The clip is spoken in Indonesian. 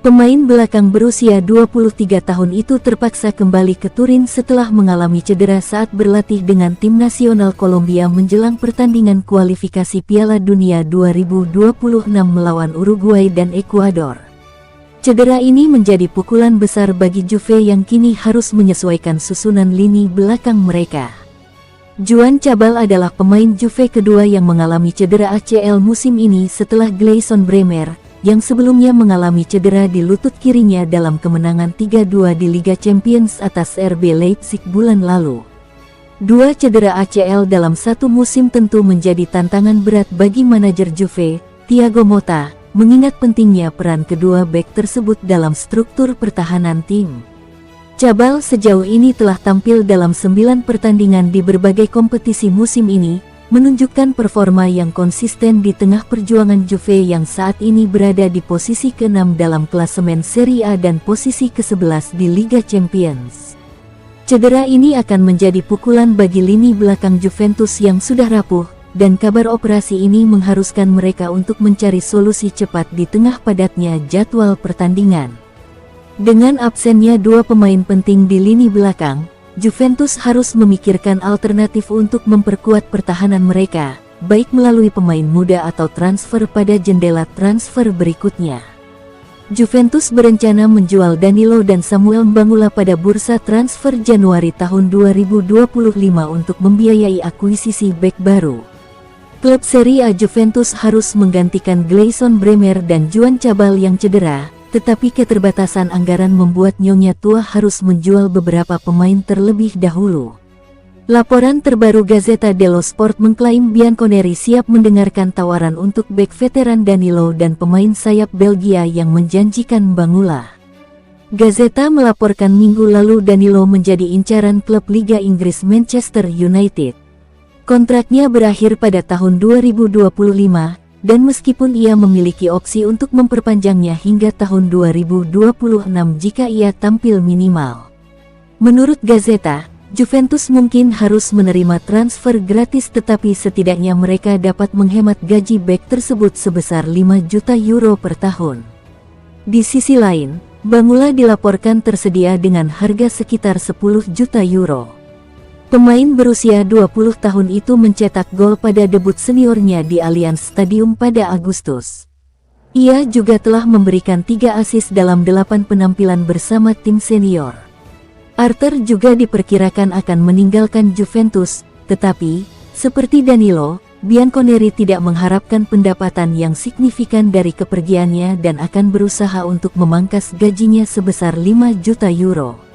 Pemain belakang berusia 23 tahun itu terpaksa kembali ke Turin setelah mengalami cedera saat berlatih dengan tim nasional Kolombia menjelang pertandingan kualifikasi Piala Dunia 2026 melawan Uruguay dan Ekuador. Cedera ini menjadi pukulan besar bagi Juve yang kini harus menyesuaikan susunan lini belakang mereka. Juan Cabal adalah pemain Juve kedua yang mengalami cedera ACL musim ini setelah Gleison Bremer, yang sebelumnya mengalami cedera di lutut kirinya dalam kemenangan 3-2 di Liga Champions atas RB Leipzig bulan lalu. Dua cedera ACL dalam satu musim tentu menjadi tantangan berat bagi manajer Juve, Thiago Motta, mengingat pentingnya peran kedua bek tersebut dalam struktur pertahanan tim. Cabal sejauh ini telah tampil dalam 9 pertandingan di berbagai kompetisi musim ini, menunjukkan performa yang konsisten di tengah perjuangan Juve yang saat ini berada di posisi ke-6 dalam klasemen Serie A dan posisi ke-11 di Liga Champions. Cedera ini akan menjadi pukulan bagi lini belakang Juventus yang sudah rapuh, dan kabar operasi ini mengharuskan mereka untuk mencari solusi cepat di tengah padatnya jadwal pertandingan. Dengan absennya dua pemain penting di lini belakang, Juventus harus memikirkan alternatif untuk memperkuat pertahanan mereka, baik melalui pemain muda atau transfer pada jendela transfer berikutnya. Juventus berencana menjual Danilo dan Samuel Mbangula pada bursa transfer Januari tahun 2025 untuk membiayai akuisisi bek baru. Klub Serie A Juventus harus menggantikan Gleison Bremer dan Juan Cabal yang cedera, tetapi keterbatasan anggaran membuat Nyonya Tua harus menjual beberapa pemain terlebih dahulu. Laporan terbaru Gazzetta dello Sport mengklaim Bianconeri siap mendengarkan tawaran untuk bek veteran Danilo dan pemain sayap Belgia yang menjanjikan Mbangula. Gazzetta melaporkan minggu lalu Danilo menjadi incaran klub Liga Inggris Manchester United. Kontraknya berakhir pada tahun 2025. Dan meskipun ia memiliki opsi untuk memperpanjangnya hingga tahun 2026 jika ia tampil minimal. Menurut Gazzetta, Juventus mungkin harus menerima transfer gratis tetapi setidaknya mereka dapat menghemat gaji bek tersebut sebesar 5 juta euro per tahun. Di sisi lain, Mbangula dilaporkan tersedia dengan harga sekitar 10 juta euro. Pemain berusia 20 tahun itu mencetak gol pada debut seniornya di Allianz Stadium pada Agustus. Ia juga telah memberikan 3 assist dalam 8 penampilan bersama tim senior. Arthur juga diperkirakan akan meninggalkan Juventus, tetapi, seperti Danilo, Bianconeri tidak mengharapkan pendapatan yang signifikan dari kepergiannya dan akan berusaha untuk memangkas gajinya sebesar 5 juta euro.